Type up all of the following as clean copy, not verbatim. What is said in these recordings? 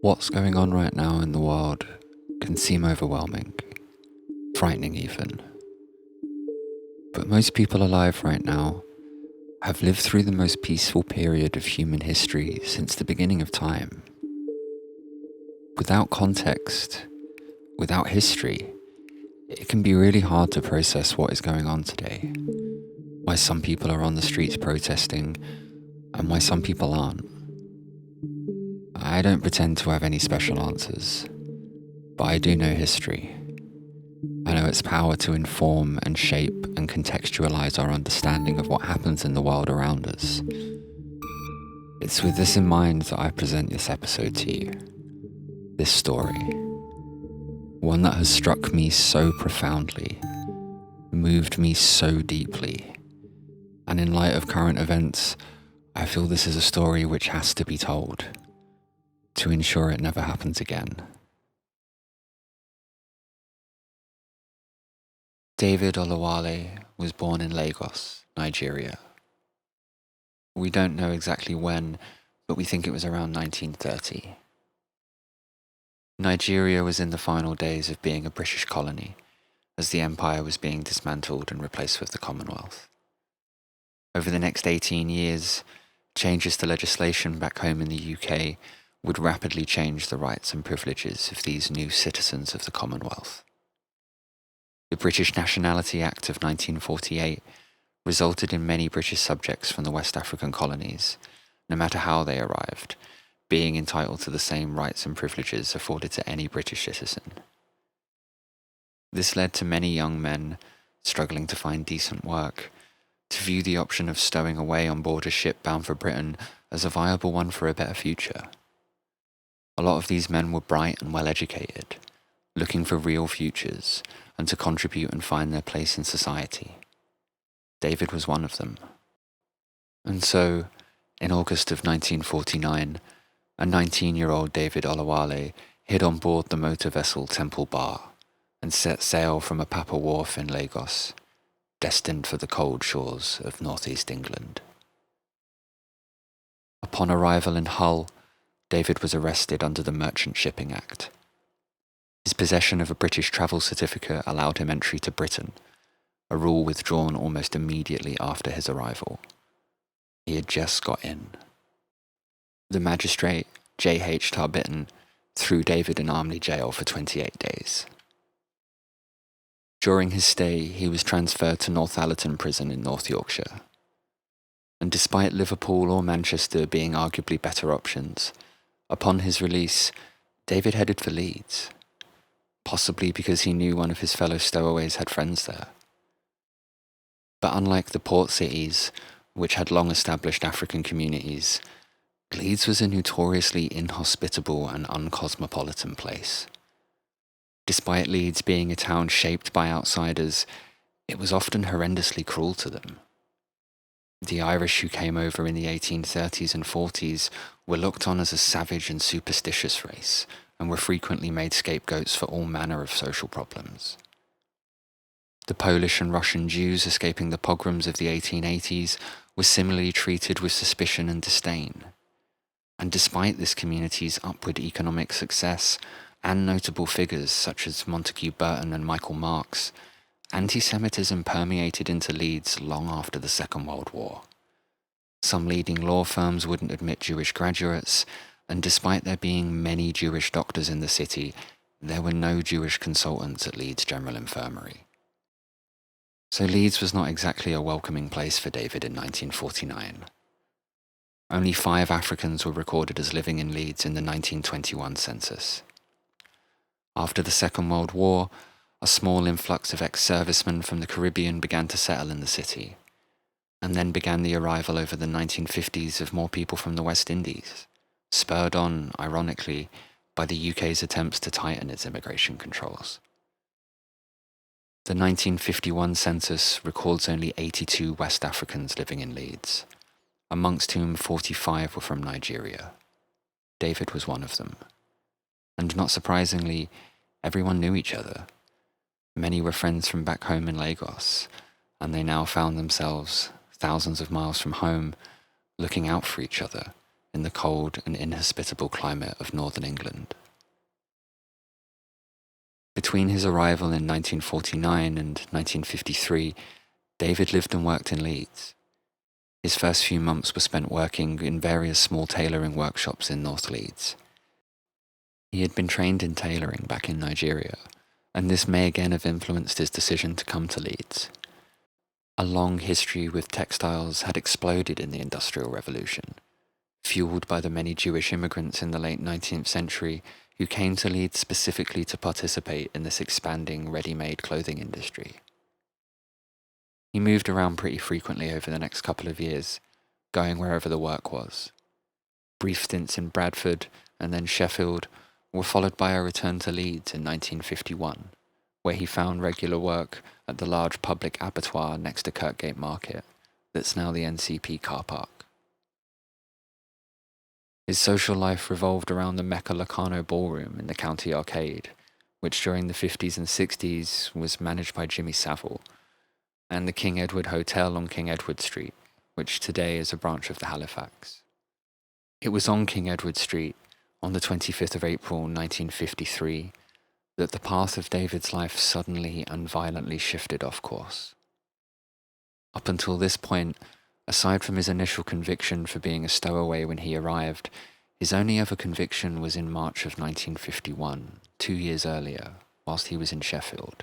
What's going on right now in the world can seem overwhelming, frightening even. But most people alive right now have lived through the most peaceful period of human history since the beginning of time. Without context, without history, it can be really hard to process what is going on today. Why some people are on the streets protesting and why some people aren't. I don't pretend to have any special answers, but I do know history. I know its power to inform and shape and contextualize our understanding of what happens in the world around us. It's with this in mind that I present this episode to you. This story. One that has struck me so profoundly, moved me so deeply, and in light of current events, I feel this is a story which has to be told to ensure it never happens again. David Oluwale was born in Lagos, Nigeria. We don't know exactly when, but we think it was around 1930. Nigeria was in the final days of being a British colony, as the empire was being dismantled and replaced with the Commonwealth. Over the next 18 years, changes to legislation back home in the UK would rapidly change the rights and privileges of these new citizens of the Commonwealth. The British Nationality Act of 1948 resulted in many British subjects from the West African colonies, no matter how they arrived, being entitled to the same rights and privileges afforded to any British citizen. This led to many young men struggling to find decent work to view the option of stowing away on board a ship bound for Britain as a viable one for a better future. A lot of these men were bright and well educated, looking for real futures and to contribute and find their place in society. David was one of them. And so, in August of 1949, a 19-year-old David Oluwale hid on board the motor vessel Temple Bar and set sail from Apapa Wharf in Lagos, destined for the cold shores of northeast England. Upon arrival in Hull, David was arrested under the Merchant Shipping Act. His possession of a British travel certificate allowed him entry to Britain, a rule withdrawn almost immediately after his arrival. He had just got in. The magistrate, J.H. Tarbiton, threw David in Armley Jail for 28 days. During his stay, he was transferred to Northallerton Prison in North Yorkshire. And despite Liverpool or Manchester being arguably better options, upon his release, David headed for Leeds, possibly because he knew one of his fellow stowaways had friends there. But unlike the port cities, which had long established African communities, Leeds was a notoriously inhospitable and uncosmopolitan place. Despite Leeds being a town shaped by outsiders, it was often horrendously cruel to them. The Irish who came over in the 1830s and 40s were looked on as a savage and superstitious race, and were frequently made scapegoats for all manner of social problems. The Polish and Russian Jews escaping the pogroms of the 1880s were similarly treated with suspicion and disdain. And despite this community's upward economic success, and notable figures such as Montague Burton and Michael Marks, anti-Semitism permeated into Leeds long after the Second World War. Some leading law firms wouldn't admit Jewish graduates, and despite there being many Jewish doctors in the city, there were no Jewish consultants at Leeds General Infirmary. So Leeds was not exactly a welcoming place for David in 1949. Only 5 Africans were recorded as living in Leeds in the 1921 census. After the Second World War, a small influx of ex-servicemen from the Caribbean began to settle in the city, and then began the arrival over the 1950s of more people from the West Indies, spurred on, ironically, by the UK's attempts to tighten its immigration controls. The 1951 census records only 82 West Africans living in Leeds, amongst whom 45 were from Nigeria. David was one of them. And not surprisingly, everyone knew each other. Many were friends from back home in Lagos, and they now found themselves, thousands of miles from home, looking out for each other in the cold and inhospitable climate of northern England. Between his arrival in 1949 and 1953, David lived and worked in Leeds. His first few months were spent working in various small tailoring workshops in North Leeds. He had been trained in tailoring back in Nigeria, and this may again have influenced his decision to come to Leeds. A long history with textiles had exploded in the Industrial Revolution, fueled by the many Jewish immigrants in the late 19th century who came to Leeds specifically to participate in this expanding ready-made clothing industry. He moved around pretty frequently over the next couple of years, going wherever the work was. Brief stints in Bradford and then Sheffield were followed by a return to Leeds in 1951, where he found regular work at the large public abattoir next to Kirkgate Market, that's now the NCP car park. His social life revolved around the Mecca Locarno Ballroom in the County Arcade, which during the 50s and 60s was managed by Jimmy Savile, and the King Edward Hotel on King Edward Street, which today is a branch of the Halifax. It was on King Edward Street, on the 25th of April 1953, that the path of David's life suddenly and violently shifted off course. Up until this point, aside from his initial conviction for being a stowaway when he arrived, his only other conviction was in March of 1951, 2 years earlier, whilst he was in Sheffield,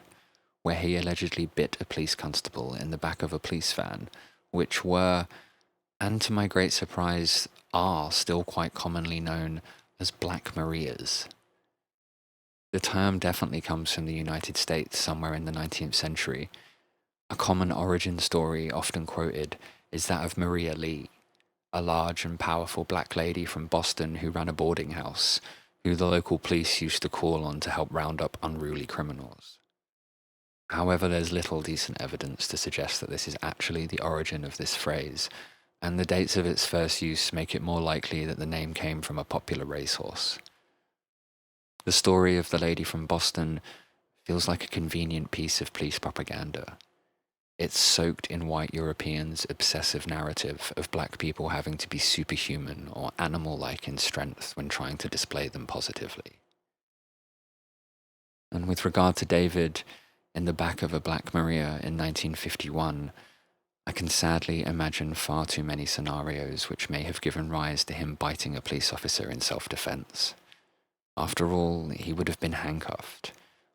where he allegedly bit a police constable in the back of a police van, which were, and to my great surprise, are still quite commonly known as Black Marias. The term definitely comes from the United States somewhere in the 19th century. A common origin story often quoted is that of Maria Lee, a large and powerful black lady from Boston who ran a boarding house, who the local police used to call on to help round up unruly criminals. However, there's little decent evidence to suggest that this is actually the origin of this phrase, and the dates of its first use make it more likely that the name came from a popular racehorse. The story of the lady from Boston feels like a convenient piece of police propaganda. It's soaked in white Europeans' obsessive narrative of black people having to be superhuman or animal-like in strength when trying to display them positively. And with regard to David, in the back of a Black Maria in 1951, I can sadly imagine far too many scenarios which may have given rise to him biting a police officer in self-defense. After all, he would have been handcuffed,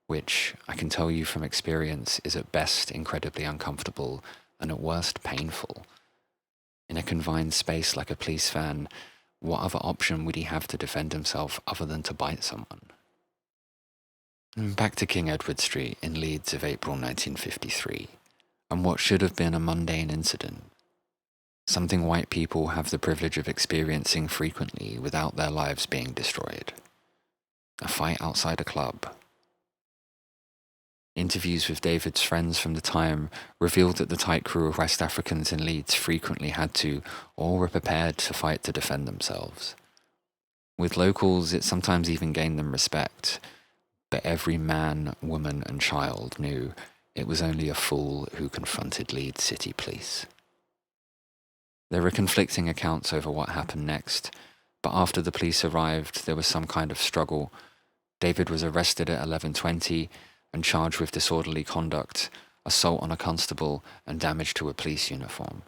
which, I can tell you from experience, is at best incredibly uncomfortable and at worst painful. In a confined space like a police van, what other option would he have to defend himself other than to bite someone? Back to King Edward Street in Leeds of April 1953, and what should have been a mundane incident. Something white people have the privilege of experiencing frequently without their lives being destroyed. A fight outside a club. Interviews with David's friends from the time revealed that the tight crew of West Africans in Leeds frequently had to, or were prepared to fight to defend themselves. With locals, it sometimes even gained them respect, but every man, woman and child knew it was only a fool who confronted Leeds City Police. There were conflicting accounts over what happened next, but after the police arrived, there was some kind of struggle. David was arrested at 11:20 and charged with disorderly conduct, assault on a constable, and damage to a police uniform.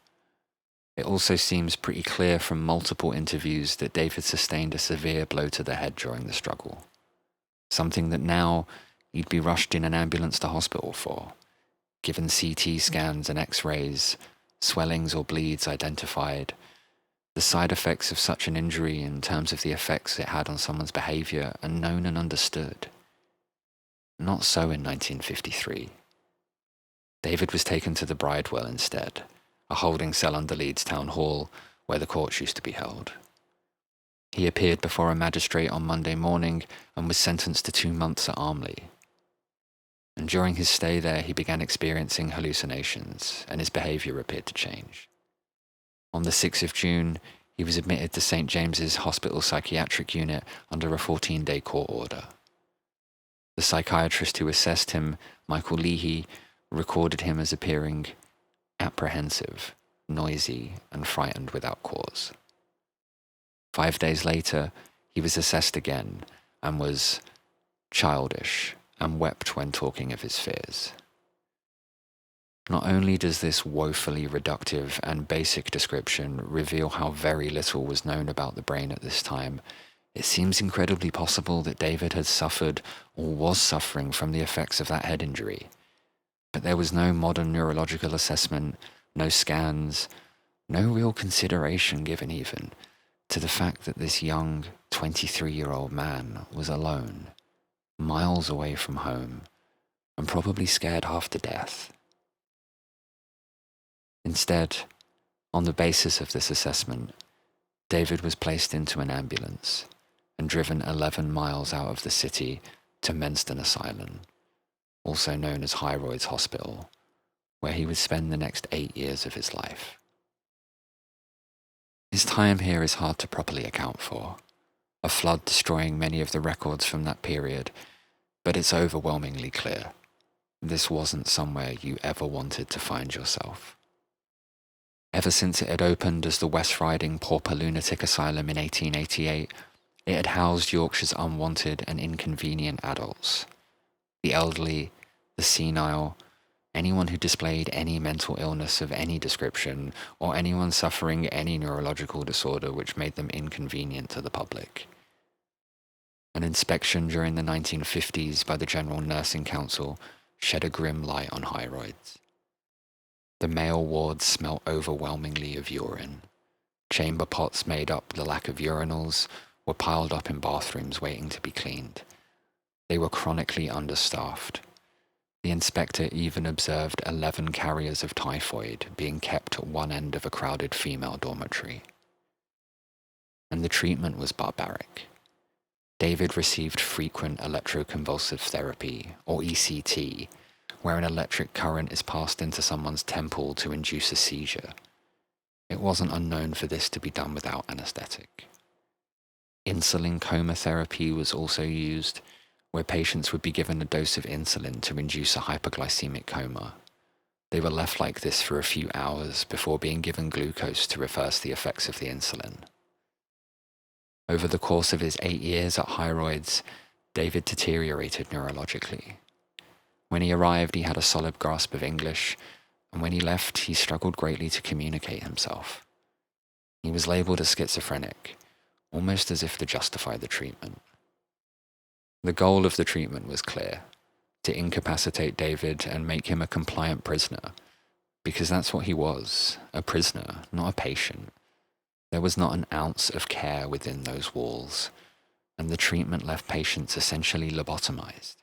It also seems pretty clear from multiple interviews that David sustained a severe blow to the head during the struggle, something that now he'd be rushed in an ambulance to hospital for, given CT scans and X-rays, swellings or bleeds identified. The side effects of such an injury in terms of the effects it had on someone's behaviour are known and understood. Not so in 1953. David was taken to the Bridewell instead, a holding cell under Leeds Town Hall, where the courts used to be held. He appeared before a magistrate on Monday morning and was sentenced to 2 months at Armley. And during his stay there, he began experiencing hallucinations, and his behaviour appeared to change. On the 6th of June, he was admitted to St. James's Hospital Psychiatric Unit under a 14-day court order. The psychiatrist who assessed him, Michael Leahy, recorded him as appearing apprehensive, noisy, and frightened without cause. 5 days later, he was assessed again and was childish and wept when talking of his fears. Not only does this woefully reductive and basic description reveal how very little was known about the brain at this time, it seems incredibly possible that David had suffered or was suffering from the effects of that head injury. But there was no modern neurological assessment, no scans, no real consideration given even to the fact that this young 23-year-old man was alone, miles away from home, and probably scared half to death. Instead, on the basis of this assessment, David was placed into an ambulance and driven 11 miles out of the city to Menston Asylum, also known as Hyroids Hospital, where he would spend the next 8 years of his life. His time here is hard to properly account for, a flood destroying many of the records from that period, but it's overwhelmingly clear. This wasn't somewhere you ever wanted to find yourself. Ever since it had opened as the West Riding Pauper Lunatic Asylum in 1888, it had housed Yorkshire's unwanted and inconvenient adults. The elderly, the senile, anyone who displayed any mental illness of any description, or anyone suffering any neurological disorder which made them inconvenient to the public. An inspection during the 1950s by the General Nursing Council shed a grim light on Hyroids. The male wards smelt overwhelmingly of urine. Chamber pots made up the lack of urinals were piled up in bathrooms waiting to be cleaned. They were chronically understaffed. The inspector even observed 11 carriers of typhoid being kept at one end of a crowded female dormitory. And the treatment was barbaric. David received frequent electroconvulsive therapy, or ECT, where an electric current is passed into someone's temple to induce a seizure. It wasn't unknown for this to be done without anesthetic. Insulin coma therapy was also used, where patients would be given a dose of insulin to induce a hypoglycemic coma. They were left like this for a few hours before being given glucose to reverse the effects of the insulin. Over the course of his 8 years at Hyroids, David deteriorated neurologically. When he arrived, he had a solid grasp of English, and when he left, he struggled greatly to communicate himself. He was labelled as schizophrenic, almost as if to justify the treatment. The goal of the treatment was clear: to incapacitate David and make him a compliant prisoner, because that's what he was, a prisoner, not a patient. There was not an ounce of care within those walls, and the treatment left patients essentially lobotomized.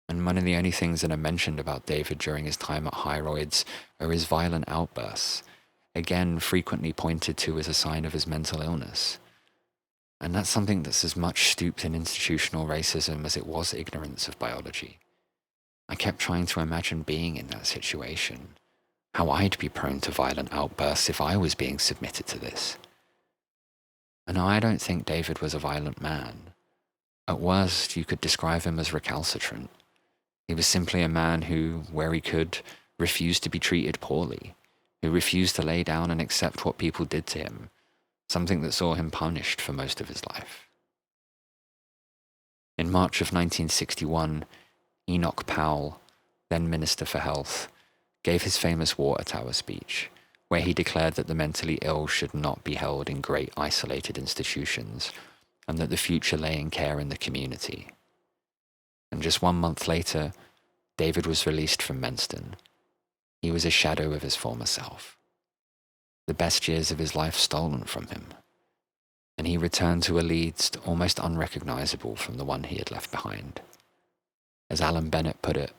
And one of the only things that are mentioned about David during his time at Hyroids are his violent outbursts, again frequently pointed to as a sign of his mental illness. And that's something that's as much stooped in institutional racism as it was ignorance of biology. I kept trying to imagine being in that situation, how I'd be prone to violent outbursts if I was being submitted to this. And I don't think David was a violent man. At worst, you could describe him as recalcitrant. He was simply a man who, where he could, refused to be treated poorly, who refused to lay down and accept what people did to him, something that saw him punished for most of his life. In March of 1961, Enoch Powell, then Minister for Health, gave his famous Water Tower speech, where he declared that the mentally ill should not be held in great isolated institutions, and that the future lay in care in the community. And just 1 month later, David was released from Menston. He was a shadow of his former self. The best years of his life stolen from him. And he returned to a Leeds almost unrecognizable from the one he had left behind. As Alan Bennett put it,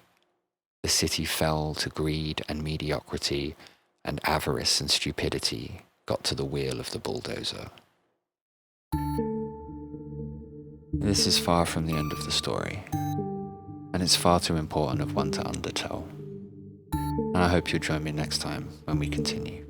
the city fell to greed and mediocrity, and avarice and stupidity got to the wheel of the bulldozer. This is far from the end of the story, and it's far too important of one to undertell. And I hope you'll join me next time when we continue.